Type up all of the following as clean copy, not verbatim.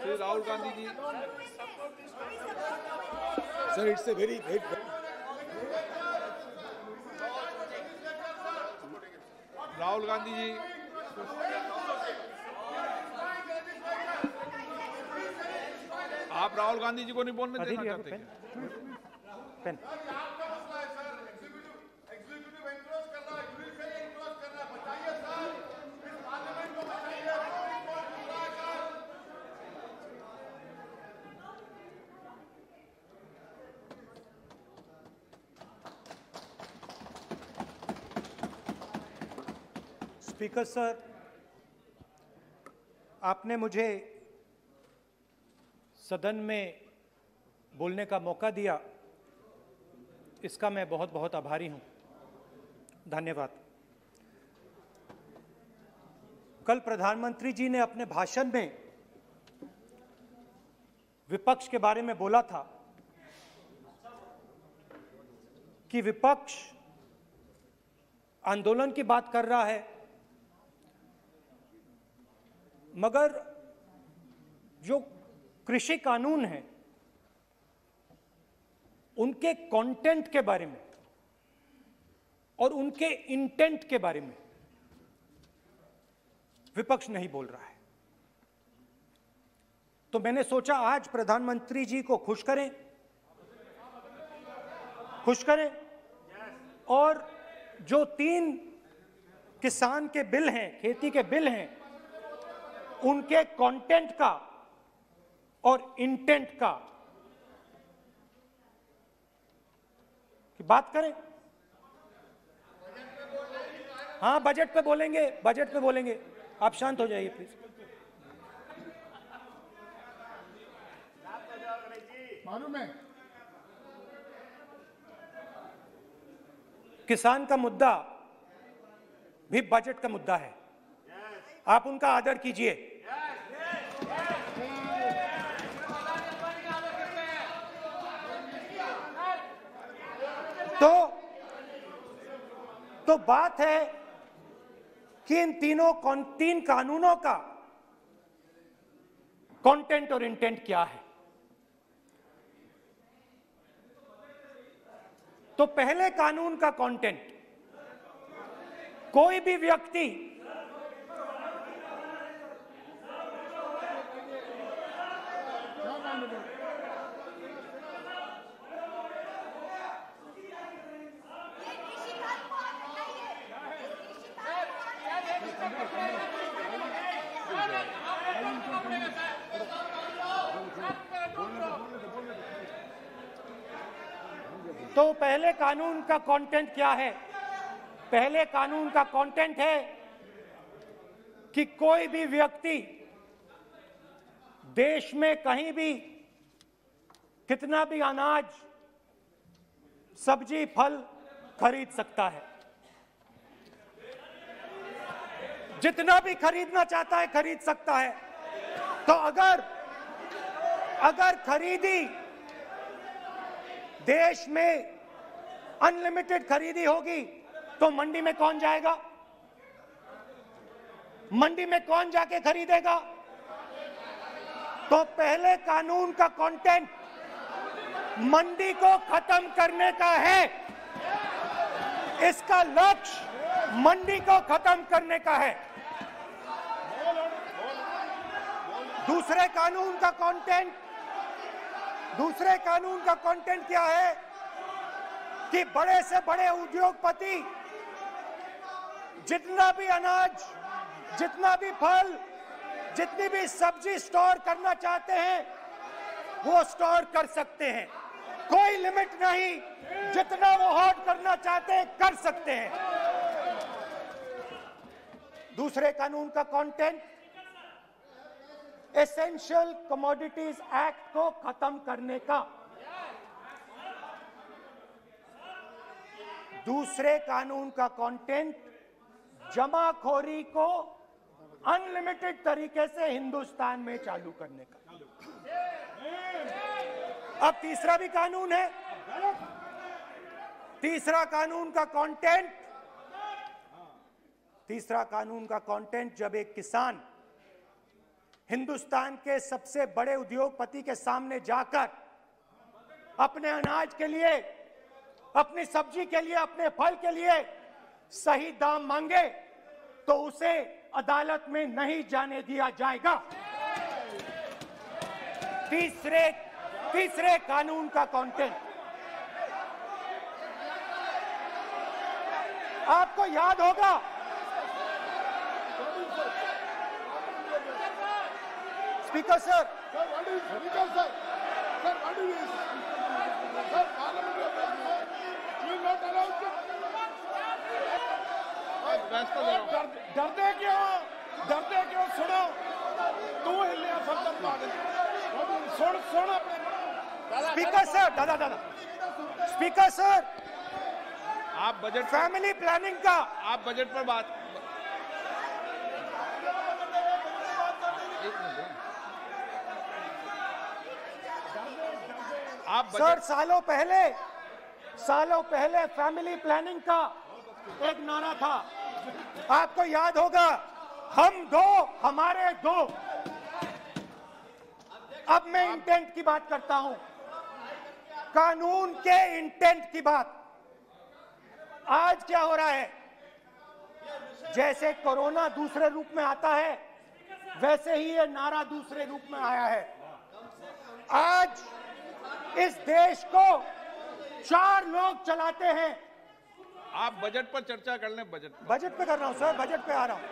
Shri Rahul Gandhi ji. Sir, it's a very Rahul Gandhi ji, आप राहुल गांधी जी को नहीं बोलने देना चाहते क्या? स्पीकर सर, आपने मुझे सदन में बोलने का मौका दिया, इसका मैं बहुत बहुत आभारी हूं। धन्यवाद। कल प्रधानमंत्री जी ने अपने भाषण में विपक्ष के बारे में बोला था कि विपक्ष आंदोलन की बात कर रहा है, मगर जो कृषि कानून है उनके कंटेंट के बारे में और उनके इंटेंट के बारे में विपक्ष नहीं बोल रहा है। तो मैंने सोचा आज प्रधानमंत्री जी को खुश करें और जो 3 किसान के बिल हैं, खेती के बिल हैं, उनके कंटेंट का और इंटेंट का की बात करें। हाँ, बजट पे बोलेंगे। आप शांत हो जाइए प्लीज। मालूम है किसान का मुद्दा भी बजट का मुद्दा है, आप उनका आदर कीजिए। तो बात है कि इन 3 कानूनों का कंटेंट और इंटेंट क्या है। तो पहले कानून का कंटेंट, कोई भी व्यक्ति तो पहले कानून का कंटेंट क्या है? पहले कानून का कंटेंट है कि कोई भी व्यक्ति देश में कहीं भी कितना भी अनाज, सब्जी, फल खरीद सकता है। जितना भी खरीदना चाहता है खरीद सकता है। तो अगर खरीदी देश में अनलिमिटेड खरीदी होगी तो मंडी में कौन जाएगा? मंडी में कौन जाके खरीदेगा? तो पहले कानून का कंटेंट मंडी को खत्म करने का है। इसका लक्ष्य मंडी को खत्म करने का है। दूसरे कानून का कंटेंट क्या है कि बड़े से बड़े उद्योगपति जितना भी अनाज, जितना भी फल, जितनी भी सब्जी स्टोर करना चाहते हैं वो स्टोर कर सकते हैं। कोई लिमिट नहीं, जितना वो होल्ड करना चाहते हैं कर सकते हैं। दूसरे कानून का कंटेंट एसेंशियल कमोडिटीज एक्ट को खत्म करने का। दूसरे कानून का कंटेंट जमाखोरी को अनलिमिटेड तरीके से हिंदुस्तान में चालू करने का। अब तीसरा भी कानून है। तीसरा कानून का कंटेंट जब एक किसान हिंदुस्तान के सबसे बड़े उद्योगपति के सामने जाकर अपने अनाज के लिए, अपनी सब्जी के लिए, अपने फल के लिए सही दाम मांगे तो उसे अदालत में नहीं जाने दिया जाएगा। तीसरे कानून का कंटेंट आपको याद होगा, स्पीकर सर, डरते क्यों? सुनो, तू हिलिया सब पागल, सुन अपने। स्पीकर सर, दादा स्पीकर सर, आप बजट, फैमिली प्लानिंग का, आप बजट पर बात, आप सर सालों पहले फैमिली प्लानिंग का एक नारा था, आपको याद होगा, हम दो हमारे दो। अब मैं इंटेंट की बात करता हूं, कानून के इंटेंट की बात। आज क्या हो रहा है, जैसे कोरोना दूसरे रूप में आता है वैसे ही ये नारा दूसरे रूप में आया है। आज इस देश को 4 लोग चलाते हैं। आप बजट पर चर्चा कर लें। बजट पे कर रहा हूं सर, बजट पे आ रहा हूं।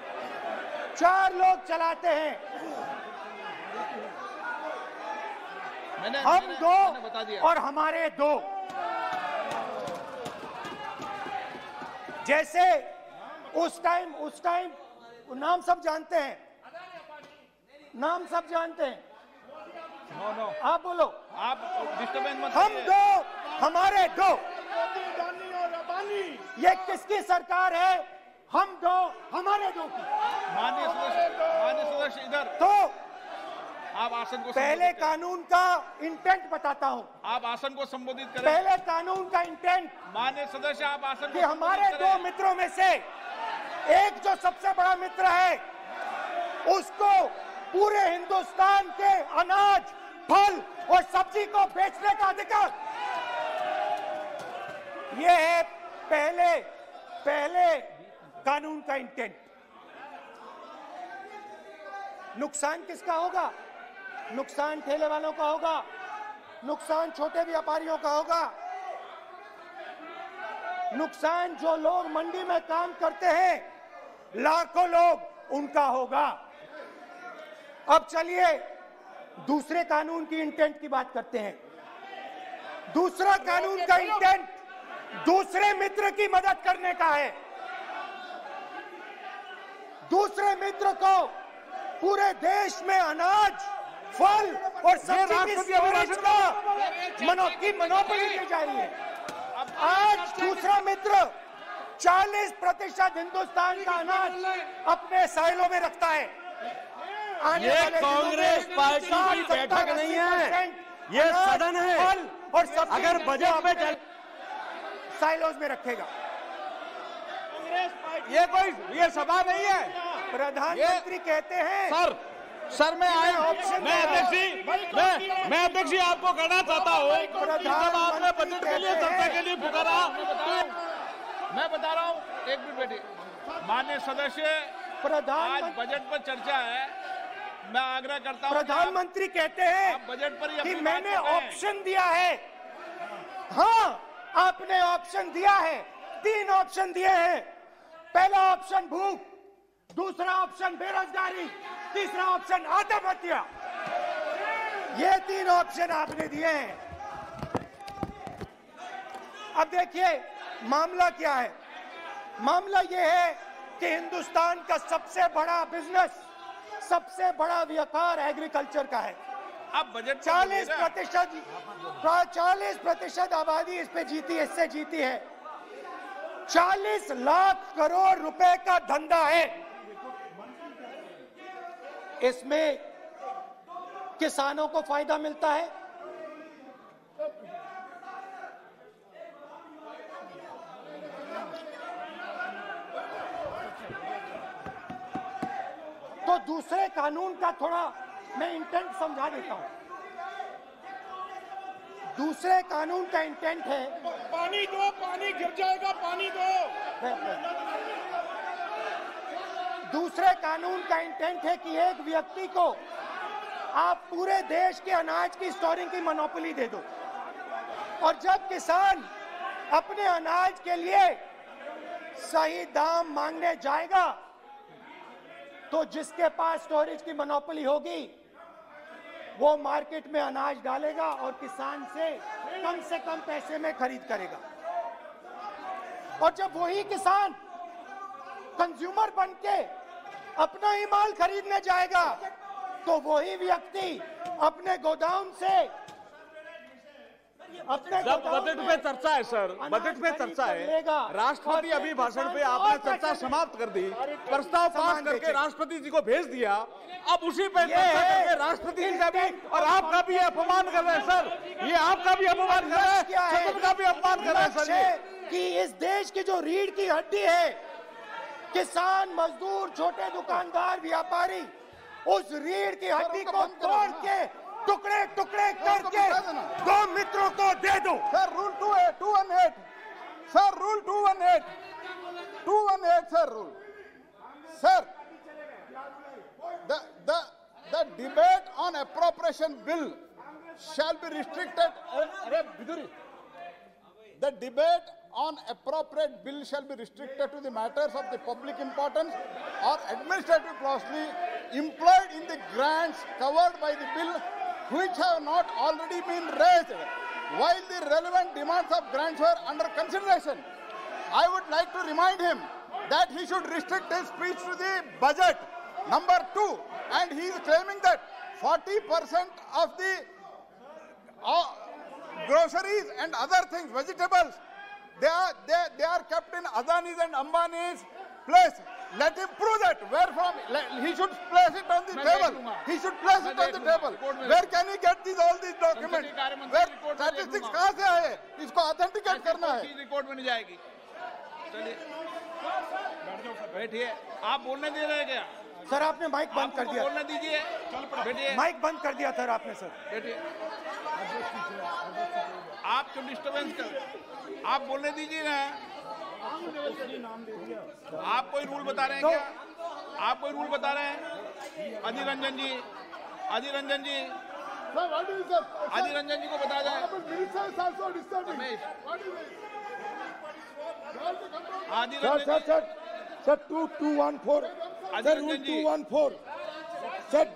4 लोग चलाते हैं, हम दो बता दिया। और हमारे दो। जैसे उस टाइम नाम सब जानते हैं, नाम सब जानते हैं। नो आप बोलो, आप डिस्टर्बेंस मत हम करिए। दो हमारे दो। ये किसकी सरकार है? हम दो हमारे दो की। माननीय सदस्य इधर, तो आप आसन को पहले संबोधित करें। कानून का इंटेंट बताता हूं। आप आसन को संबोधित करें। पहले कानून का इंटेंट माननीय सदस्य, आप आसन कि को हमारे संबोधित दो करें। मित्रों में से एक जो सबसे बड़ा मित्र है उसको पूरे हिंदुस्तान के अनाज, फल और सब्जी को बेचने का अधिकार। यह है पहले कानून का इंटेंट। नुकसान किसका होगा? नुकसान ठेले वालों का होगा, नुकसान छोटे व्यापारियों का होगा, नुकसान जो लोग मंडी में काम करते हैं, लाखों लोग, उनका होगा। अब चलिए दूसरे कानून की इंटेंट की बात करते हैं। दूसरा कानून का इंटेंट दूसरे मित्र की मदद करने का है। दूसरे मित्र को पूरे देश में अनाज, फल और सब्जी की स्टोरेज की मोनोपोली दी जा रही है। आज दूसरा मित्र 40% हिंदुस्तान का अनाज अपने साइलों में रखता है। ये कांग्रेस पार्टी की बैठक नहीं है, ये सदन है। और सब अगर बजट में साइलोज में रखेगा। ये सभा नहीं है। प्रधानमंत्री कहते हैं सर मैं अध्यक्ष जी आपको कहना चाहता हूँ, जब आपने बजट के लिए चर्चा के लिए पुकारा, मैं बता रहा हूँ, एक मिनट बैठिए। माननीय सदस्य, आज बजट पर चर्चा है, मैं आग्रह करता हूँ। प्रधानमंत्री कहते हैं बजट पर कि मैंने ऑप्शन दिया है। हाँ, आपने ऑप्शन दिया है, 3 ऑप्शन दिए हैं। पहला ऑप्शन भूख, दूसरा ऑप्शन बेरोजगारी, तीसरा ऑप्शन आत्महत्या। ये 3 ऑप्शन आपने दिए हैं। अब देखिए मामला क्या है। मामला यह है कि हिंदुस्तान का सबसे बड़ा बिजनेस, सबसे बड़ा व्यापार एग्रीकल्चर का है। अब बजट 40% आबादी इस पे जीती है, इससे जीती है। 40 लाख करोड़ रुपए का धंधा है। इसमें किसानों को फायदा मिलता है, तो दूसरे कानून का थोड़ा मैं इंटेंट समझा देता हूं। दूसरे कानून का इंटेंट है, पानी दो, पानी गिर जाएगा, पानी दो। दूसरे कानून का इंटेंट है कि एक व्यक्ति को आप पूरे देश के अनाज की स्टोरिंग की मोनोपोली दे दो, और जब किसान अपने अनाज के लिए सही दाम मांगने जाएगा तो जिसके पास स्टोरेज की मोनोपोली होगी वो मार्केट में अनाज डालेगा और किसान से कम पैसे में खरीद करेगा। और जब वही किसान कंज्यूमर बन के अपना ही माल खरीदने जाएगा तो वही व्यक्ति अपने गोदाम से जब बजट पे चर्चा है सर, बजट पे चर्चा है, राष्ट्रपति अभी भाषण पे आपने चर्चा समाप्त कर दी, प्रस्ताव पास करके राष्ट्रपति जी को भेज दिया, अब उसी पे चर्चा करके राष्ट्रपति जी का भी और आपका भी अपमान कर रहे हैं सर। ये आपका भी अपमान कर रहे हैं, सदन का भी अपमान कर रहे हैं सर। ये कि इस देश की जो रीढ़ की हड्डी है, किसान, मजदूर, छोटे दुकानदार, व्यापारी, उस रीढ़ की हड्डी को तोड़ के टुकड़े टुकड़े करके दो मित्रों को दे दो। Sir rule 218 sir, rule 218 sir, rule sir, the debate on appropriation bill shall be restricted. The debate on appropriate bill shall be restricted to the matters of the public importance or administrative costly employed in the grants covered by the bill which have not already been raised while the relevant demands of grants were under consideration. I would like to remind him that he should restrict his speech to the budget. Number 2, and he is claiming that 40% of the groceries and other things, vegetables, they are kept in Adani's and Ambani's place. Let him prove that. Where from? He should place it on the table. He should place it on the table. Where can he get all these documents? Where statistics कहाँ से आए? इसको authenticate करना है. Record में नहीं जाएगी। चलिए बैठिए। आप बोलने दे रहे क्या? सर आपने माइक बंद कर दिया। बोलने दीजिए। बैठिए। माइक बंद कर दिया सर आपने। सर बैठिए। आप क्यों डिस्टर्बेंस कर? आप बोलने दीजिए ना। आप कोई रूल बता रहे हैं क्या? आप कोई रूल बता रहे हैं? अधीर रंजन जी, अधीर रंजन जी, अधीर रंजन जी को बता दें। Adhir Ranjan ji, sir 2214 sir, rule 214 sir,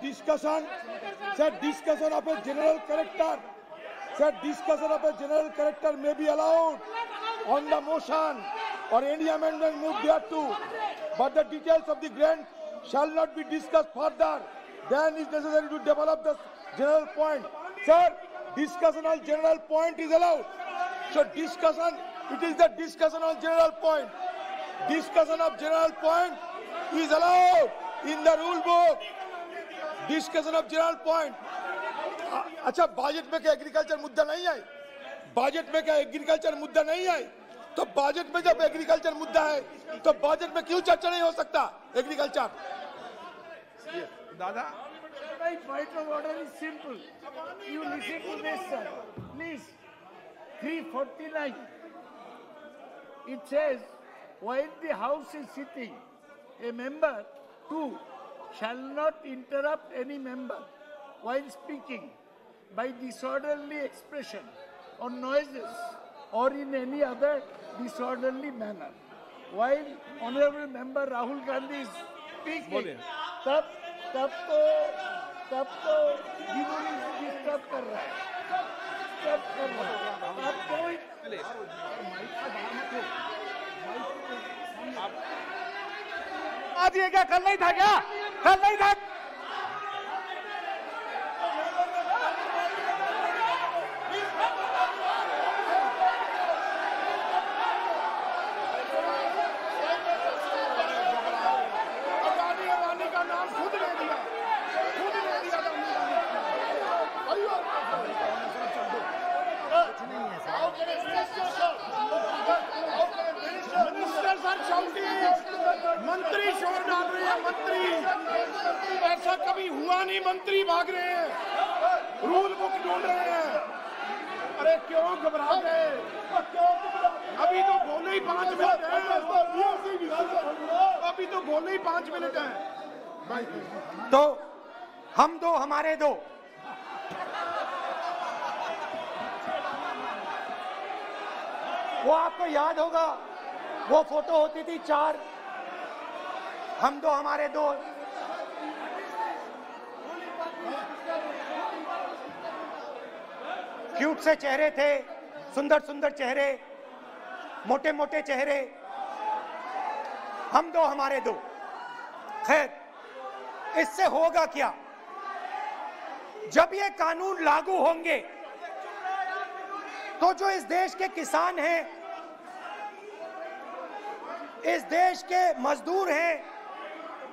discussion of a general character, sir, discussion of a general character may be allowed on the motion or any amendment moved thereto, but the details of the grant shall not be discussed further than is necessary to develop the general point. Sir, discussion on general point is allowed. So discussion, it is the discussion on general point. Discussion of general point is allowed in the rule book. Discussion of general point. अच्छा, budget में क्या agriculture मुद्दा नहीं है? Budget में क्या agriculture मुद्दा नहीं है? तो बजट में जब एग्रीकल्चर मुद्दा है तो बजट में क्यों चर्चा नहीं हो सकता एग्रीकल्चर? दादा, my point of order is simple. You listen to this, sir. Please. 349. It says, while the House is sitting, a member, 2, shall not interrupt any member while speaking by disorderly expression or noises or in any other disorderly manner. While Honorable Member Rahul Gandhi is speaking, तब तो जिन्होंने disturb कर रहा है, अब कोई आज ये क्या कल नहीं था क्या? कल नहीं था? अदानी का नाम खुद ले दिया। मंत्री शोर डाल रहे हैं, मंत्री। बोल रहे हैं? अरे क्यों घबरा गए? अभी तो बोले ही 5 मिनट हैं। अभी तो बोले ही 5 मिनट हैं। तो हम दो हमारे दो, वो आपको याद होगा, वो फोटो होती थी 4, हम दो हमारे दो। क्यूट से चेहरे थे, सुंदर सुंदर चेहरे, मोटे मोटे चेहरे, हम दो हमारे दो। खैर, इससे होगा क्या? जब ये कानून लागू होंगे तो जो इस देश के किसान हैं, इस देश के मजदूर हैं,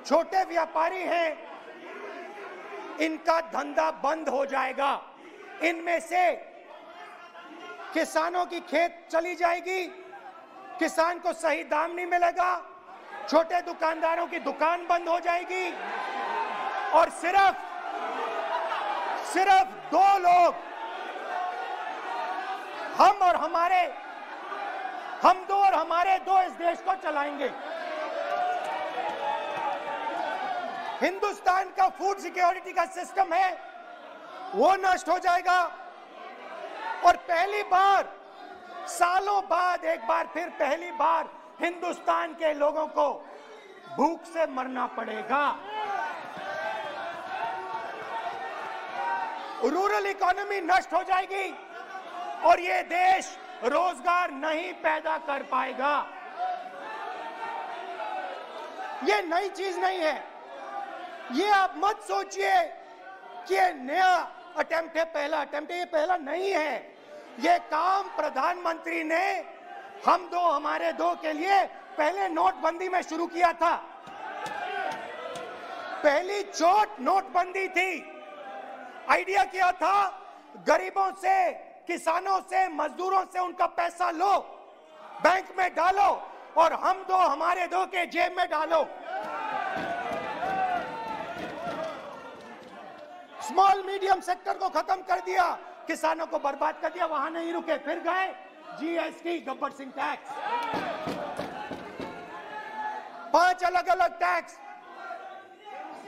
छोटे व्यापारी हैं, इनका धंधा बंद हो जाएगा। इनमें से किसानों की खेत चली जाएगी, किसान को सही दाम नहीं मिलेगा, छोटे दुकानदारों की दुकान बंद हो जाएगी और सिर्फ 2 लोग, हम दो और हमारे दो इस देश को चलाएंगे। हिंदुस्तान का फूड सिक्योरिटी का सिस्टम है वो नष्ट हो जाएगा और पहली बार सालों बाद एक बार फिर पहली बार हिंदुस्तान के लोगों को भूख से मरना पड़ेगा। रूरल इकोनॉमी नष्ट हो जाएगी और ये देश रोजगार नहीं पैदा कर पाएगा। ये नई चीज नहीं है। ये आप मत सोचिए कि ये नया अटेम्प्ट है, पहला अटेम्प्ट है। ये पहला नहीं है। ये काम प्रधानमंत्री ने हम दो हमारे दो के लिए पहले नोटबंदी में शुरू किया था। पहली चोट नोटबंदी थी। आइडिया क्या था? गरीबों से, किसानों से, मजदूरों से उनका पैसा लो, बैंक में डालो और हम दो हमारे दो के जेब में डालो। स्मॉल मीडियम सेक्टर को खत्म कर दिया, किसानों को बर्बाद कर दिया। वहां नहीं रुके, फिर गए जीएसटी, गब्बर सिंह टैक्स, 5 अलग अलग टैक्स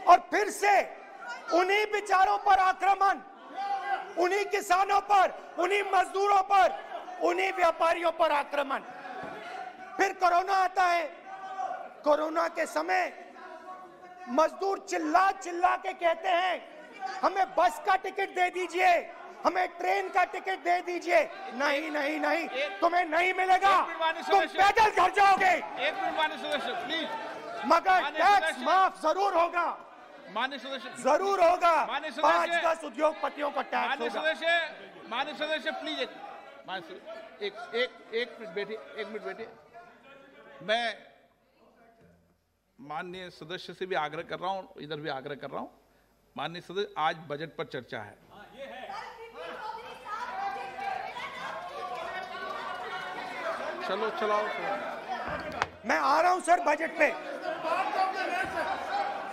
और फिर से उन्हीं बेचारों पर आक्रमण, उन्हीं किसानों पर, उन्हीं मजदूरों पर, उन्हीं व्यापारियों पर आक्रमण। फिर कोरोना आता है। कोरोना के समय मजदूर चिल्ला चिल्ला के कहते हैं हमें बस का टिकट दे दीजिए, हमें ट्रेन का टिकट दे दीजिए। नहीं नहीं नहीं, तुम्हें नहीं मिलेगा, तुम पैदल घर जाओगे। 1 मिनट माननीय सदस्य प्लीज। मगर टैक्स माफ जरूर होगा, माननीय सदस्य जरूर होगा। माननीय 5-10 उद्योगपतियों का टैक्स माननीय होगा। सदस्य प्लीज एक मिनट बैठिए, 1 मिनट बैठिए। मैं माननीय सदस्य से भी आग्रह कर रहा हूं, इधर भी आग्रह कर रहा हूं। माननीय सदस्य, आज बजट पर चर्चा है। चलो चलाओ। मैं आ रहा हूं सर बजट पे।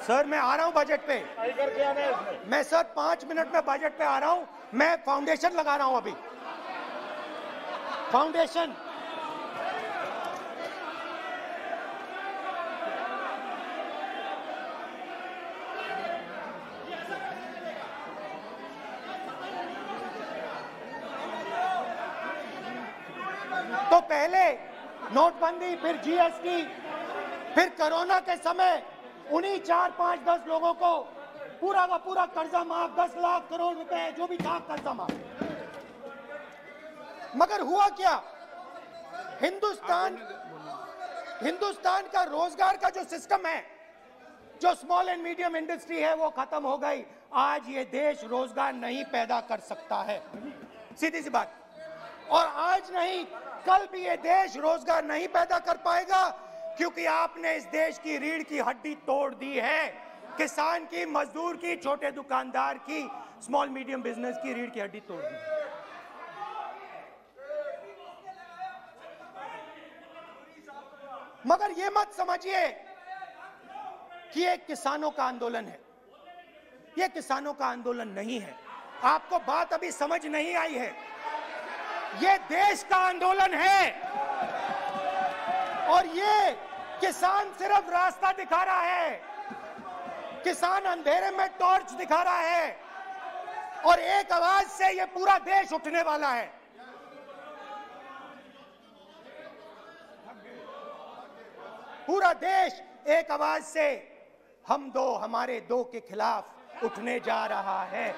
सर मैं आ रहा हूं बजट पे। मैं सर 5 मिनट में बजट पे आ रहा हूं। मैं फाउंडेशन लगा रहा हूं अभी, फाउंडेशन। तो पहले नोटबंदी, फिर जीएसटी, फिर कोरोना के समय उन्हीं 4, 5, 10 लोगों को पूरा का पूरा कर्जा माफ, 10 लाख करोड़ रुपए जो भी था कर्जा माफ। मगर हुआ क्या? हिंदुस्तान का रोजगार का जो सिस्टम है, जो स्मॉल एंड मीडियम इंडस्ट्री है, वो खत्म हो गई। आज ये देश रोजगार नहीं पैदा कर सकता है, सीधी सी बात। और आज नहीं, कल भी ये देश रोजगार नहीं पैदा कर पाएगा, क्योंकि आपने इस देश की रीढ़ की हड्डी तोड़ दी है। किसान की, मजदूर की, छोटे दुकानदार की, स्मॉल मीडियम बिजनेस की रीढ़ की हड्डी तोड़ दी। मगर ये मत समझिए कि ये किसानों का आंदोलन है। ये किसानों का आंदोलन नहीं है। आपको बात अभी समझ नहीं आई है। ये देश का आंदोलन है और ये किसान सिर्फ रास्ता दिखा रहा है, किसान अंधेरे में टॉर्च दिखा रहा है और एक आवाज से ये पूरा देश उठने वाला है। पूरा देश एक आवाज से हम दो हमारे दो के खिलाफ उठने जा रहा है।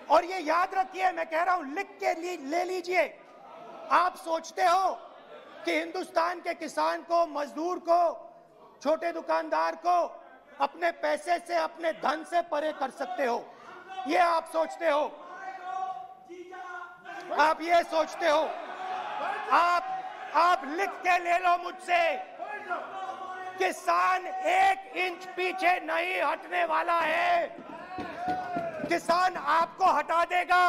और ये याद रखिए, मैं कह रहा हूं, लिख के ले लीजिए। आप सोचते हो कि हिंदुस्तान के किसान को, मजदूर को, छोटे दुकानदार को अपने पैसे से, अपने धन से परे कर सकते हो, ये आप सोचते हो। आप ये सोचते हो। आप लिख के ले लो मुझसे, किसान 1 इंच पीछे नहीं हटने वाला है। किसान आपको हटा देगा,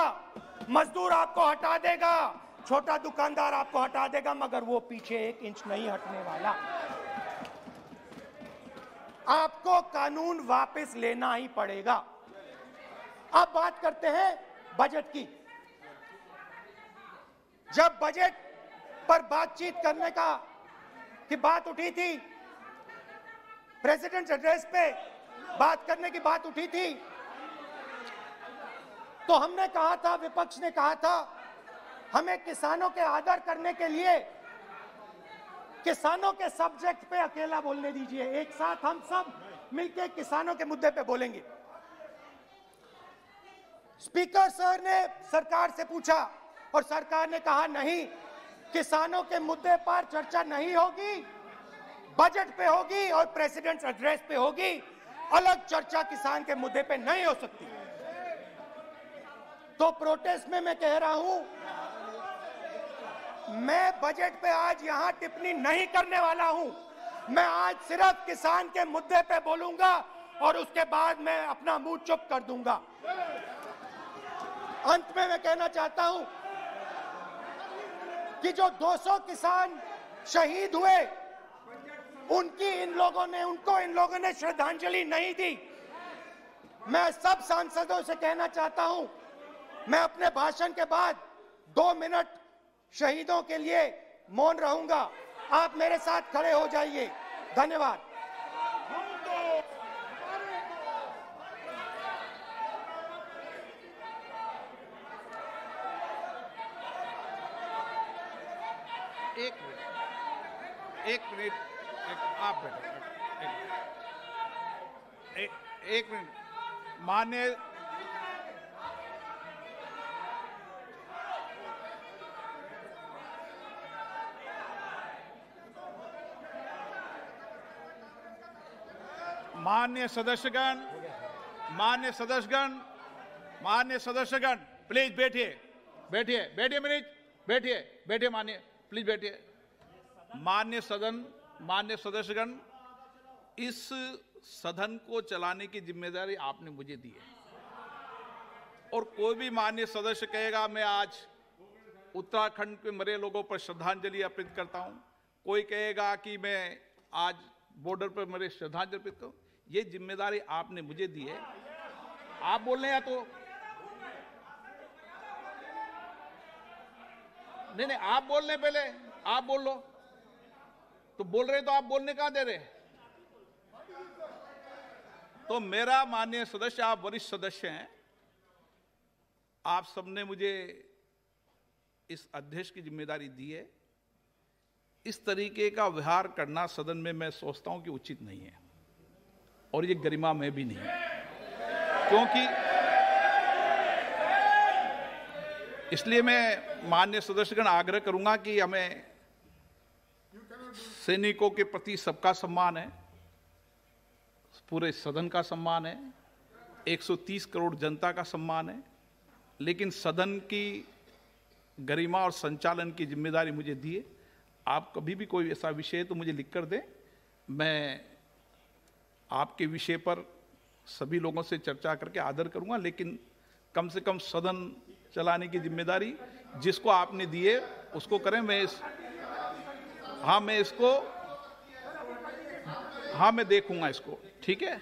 मजदूर आपको हटा देगा, छोटा दुकानदार आपको हटा देगा, मगर वो पीछे 1 इंच नहीं हटने वाला। आपको कानून वापस लेना ही पड़ेगा। अब बात करते हैं बजट की। जब बजट पर बातचीत करने की बात उठी थी, प्रेसिडेंट एड्रेस पे बात करने की बात उठी थी, तो हमने कहा था, विपक्ष ने कहा था, हमें किसानों के आदर करने के लिए किसानों के सब्जेक्ट पे अकेला बोलने दीजिए, एक साथ हम सब मिलकर किसानों के मुद्दे पे बोलेंगे। स्पीकर सर ने सरकार से पूछा और सरकार ने कहा नहीं, किसानों के मुद्दे पर चर्चा नहीं होगी, बजट पे होगी और प्रेसिडेंट एड्रेस पे होगी, अलग चर्चा किसान के मुद्दे पे नहीं हो सकती। तो प्रोटेस्ट में मैं कह रहा हूं, मैं बजट पे आज यहां टिप्पणी नहीं करने वाला हूं। मैं आज सिर्फ किसान के मुद्दे पे बोलूंगा और उसके बाद मैं अपना मुंह चुप कर दूंगा। अंत में मैं कहना चाहता हूं कि जो 200 किसान शहीद हुए, उनको इन लोगों ने श्रद्धांजलि नहीं दी। मैं सब सांसदों से कहना चाहता हूं, मैं अपने भाषण के बाद 2 मिनट शहीदों के लिए मौन रहूंगा। आप मेरे साथ खड़े हो जाइए। धन्यवाद। एक मिनट, आप बैठो। एक मिनट, माननीय सदस्यगण, प्लीज बैठिए माननीय, प्लीज बैठिए। माननीय सदस्यगण, इस सदन को चलाने की जिम्मेदारी आपने मुझे दी है और कोई भी माननीय सदस्य कहेगा मैं आज उत्तराखंड के मरे लोगों पर श्रद्धांजलि अर्पित करता हूं, कोई कहेगा कि मैं आज बॉर्डर पर मरे श्रद्धांजलि अर्पित करूं, ये जिम्मेदारी आपने मुझे दी है। आप बोल रहे हैं तो नहीं, आप बोल रहे, पहले आप बोल लो। तो बोल रहे तो आप बोलने कहां दे रहे? तो मेरा माननीय सदस्य, आप वरिष्ठ सदस्य हैं, आप सबने मुझे इस अध्यक्ष की जिम्मेदारी दी है। इस तरीके का व्यवहार करना सदन में मैं सोचता हूं कि उचित नहीं है और ये गरिमा में भी नहीं है, क्योंकि इसलिए मैं माननीय सदस्यगण आग्रह करूंगा कि हमें सैनिकों के प्रति सबका सम्मान है, पूरे सदन का सम्मान है, 130 करोड़ जनता का सम्मान है, लेकिन सदन की गरिमा और संचालन की जिम्मेदारी मुझे दी है। आप कभी भी कोई ऐसा विषय है तो मुझे लिख कर दें, मैं आपके विषय पर सभी लोगों से चर्चा करके आदर करूंगा, लेकिन कम से कम सदन चलाने की जिम्मेदारी जिसको आपने दी है उसको करें। मैं देखूंगा इसको, ठीक है।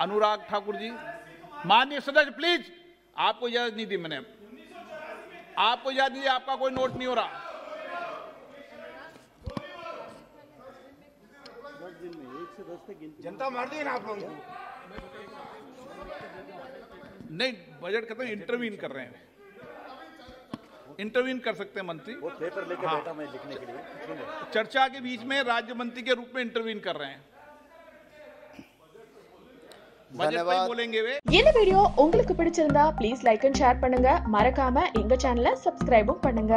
अनुराग ठाकुर जी, माननीय सदस्य प्लीज, आपको इजाजत नहीं दी मैंने, आपको इजाजत नहीं दी, आपका कोई नोट नहीं हो रहा। जनता मार दी ना आप लोगों को। नहीं, बजट खत्म, इंटरवीन कर रहे हैं, इंटरवीन कर सकते हैं मंत्री। वो पेपर लेके बैठा मैं लिखने के लिए। चर्चा के बीच में राज्य मंत्री के रूप में इंटरवीन कर रहे हैं। बजट पे ही बोलेंगे वे। இந்த வீடியோ உங்களுக்கு பிடிச்சிருந்தா ப்ளீஸ் லைக் அண்ட் ஷேர் பண்ணுங்க, மறக்காம எங்க சேனலை சப்ஸ்கிரைபும் பண்ணுங்க।